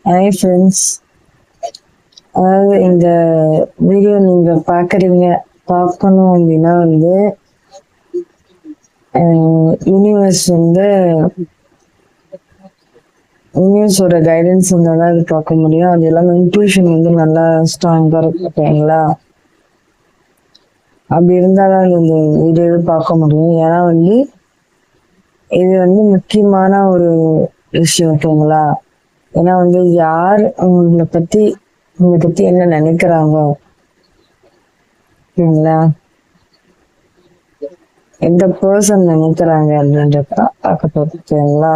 Hi friends. அதாவது இந்த video நீங்க பார்க்கணும் அப்படின்னா வந்து யூனிவர்ஸோட கைடன்ஸ் இருந்தால் தான் இது பார்க்க முடியும். அது இல்லாமல் இன்ட்யூஷன் வந்து நல்லா ஸ்ட்ராங்காக இருக்கு. ஓகேங்களா? அப்படி இருந்தால் தான் இந்த வீடியோவை பார்க்க முடியும். ஏன்னா வந்து இது வந்து முக்கியமான ஒரு விஷயம். ஓகேங்களா? ஏன்னா வந்து யார் உங்களை பத்தி என்ன நினைக்கிறாங்க, ஓகேங்களா, எந்த பர்சன் நினைக்கிறாங்க அப்படின்றத பார்க்க போறோம். ஓகேங்களா?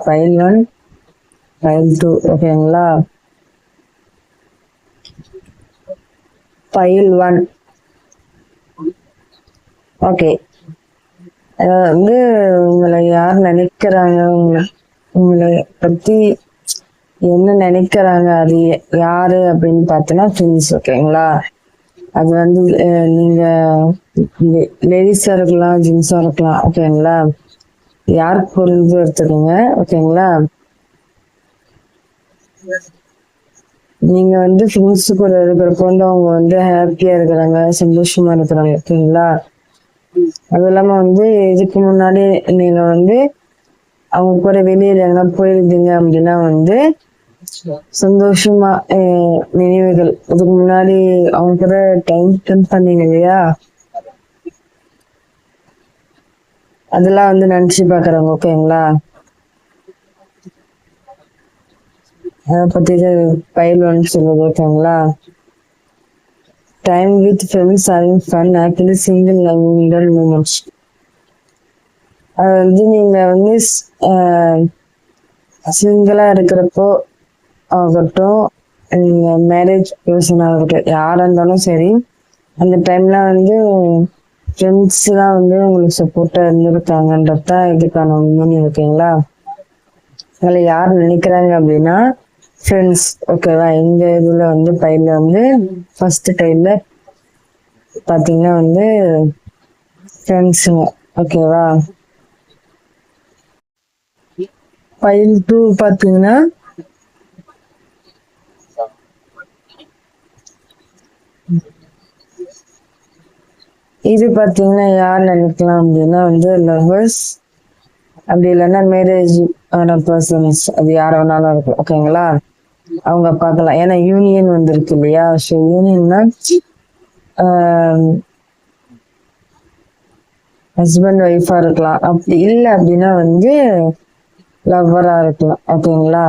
File 1 file 2. ஓகேங்களா? ஃபைல் 1. ஓகே, வந்து உங்களை யார் நினைக்கிறாங்க, உங்களை பத்தி என்ன நினைக்கிறாங்க, அது யாரு அப்படின்னு பார்த்தோன்னா ஃப்ரெண்ட்ஸ். ஓகேங்களா? அது வந்து நீங்க லேடிஸா இருக்கலாம், ஜென்ஸா இருக்கலாம். ஓகேங்களா? யாருக்கு பொருந்து எடுத்துக்கோங்க. ஓகேங்களா? நீங்க வந்து ஃப்ரெண்ட்ஸு கூட இருக்கிறப்ப வந்து அவங்க வந்து ஹாப்பியா இருக்கிறாங்க, சந்தோஷமா இருக்கிறாங்க. ஓகேங்களா? அது இல்லாம வந்து இதுக்கு முன்னாடி நீங்க வந்து அவங்க கூட வெளியில எங்கன்னா போயிருந்தீங்க அப்படின்னா வந்து சந்தோஷமா நினைவுகள், இதுக்கு முன்னாடி அவங்க கூட டைம் ஸ்பெண்ட் பண்ணீங்க இல்லையா, அதெல்லாம் வந்து நினைச்சு பாக்குறாங்க. ஓகேங்களா? அதை பத்தி ஃபைல் 1 சொல்லுது. ஓகேங்களா? Time with friends having fun actually single loving moments. அது வந்து நீங்க வந்து சிங்கிளா இருக்கிறப்போ ஆகட்டும், நீங்க மேரேஜ் பர்சன் ஆகட்டும், யாரா இருந்தாலும் சரி, அந்த டைம்ல வந்து ஃப்ரெண்ட்ஸ் தான் வந்து உங்களுக்கு சப்போர்ட்டா இருந்திருக்காங்கன்றதான் இதுக்கான மீனிங். ஓகேங்களா? அதில் யார் நினைக்கிறாங்க அப்படின்னா ஃப்ரெண்ட்ஸ். ஓகேவா? இந்த இதுல வந்து பையில வந்து ஃபர்ஸ்ட் டைம்ல பாத்தீங்கன்னா வந்து ஃப்ரெண்ட்ஸுங்க. ஓகேவா? ஃபைல் 2 பாத்தீங்கன்னா இது பாத்தீங்கன்னா யார் நினைக்கலாம் அப்படின்னா வந்து லவ்வர்ஸ், அப்படி இல்லைன்னா மேரேஜ் ஆன பர்சன்ஸ், அது யார் வேணாலும் இருக்கும். ஓகேங்களா? அவங்க பார்க்கலாம். ஏன்னா யூனியன் வந்துருக்கு இல்லையா? ஸோ யூனியன்னா ஹஸ்பண்ட் ஒய்ஃபா இருக்கலாம், அப்படி இல்லை அப்படின்னா வந்து லவ்வரா இருக்கலாம். ஓகேங்களா?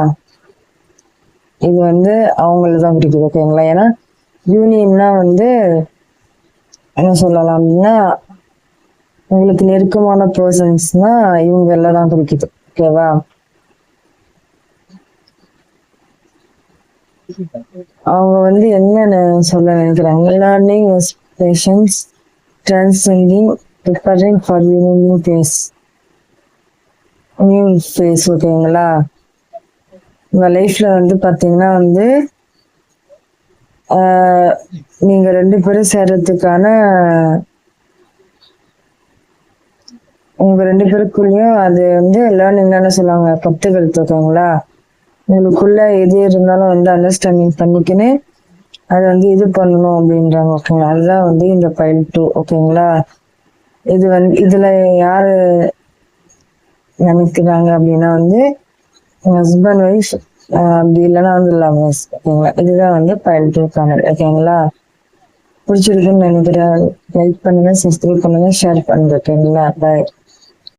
இது வந்து அவங்களதான் பிடிக்குது. ஓகேங்களா? ஏன்னா யூனியன்னா வந்து என்ன சொல்லலாம் அப்படின்னா உங்களுக்கு நெருக்கமான பர்சன்ஸ்னா இவங்க எல்லாம் தான் பிடிக்குது. ஓகேவா? அவங்க வந்து என்ன சொல்ல நினைக்கிறாங்க, learning patience transcending preparing for new phase. ஓகேங்களா? உங்க லைஃப்ல வந்து பாத்தீங்கன்னா வந்து நீங்க 2 பேரும் சேர்றதுக்கான உங்க 2 பேருக்குள்ளயும் அது வந்து லேர்னிங் என்ன சொல்லுவாங்க, கத்துக்கள். ஓகேங்களா? உங்களுக்குள்ள எது இருந்தாலும் வந்து அண்டர்ஸ்டாண்டிங் பண்ணிக்கின்னு அதை வந்து இது பண்ணணும் அப்படின்றாங்க. ஓகேங்களா? அதுதான் வந்து இந்த ஃபைல் 2. ஓகேங்களா? இது வந்து இதுல யாரு நினைக்கிறாங்க அப்படின்னா வந்து ஹஸ்பண்ட் ஒய்ஃப், அப்படி இல்லைன்னா வந்து லவ்வர்ஸ். ஓகேங்களா? இதுதான் வந்து ஃபைல் 2க்கானது. ஓகேங்களா? பிடிச்சிருக்குன்னு நினைக்கிறேன். லைக் பண்ணுங்க, சப்ஸ்கிரைப் பண்ணுங்க, ஷேர் பண்ணுங்க. ஓகேங்களா? பாய்.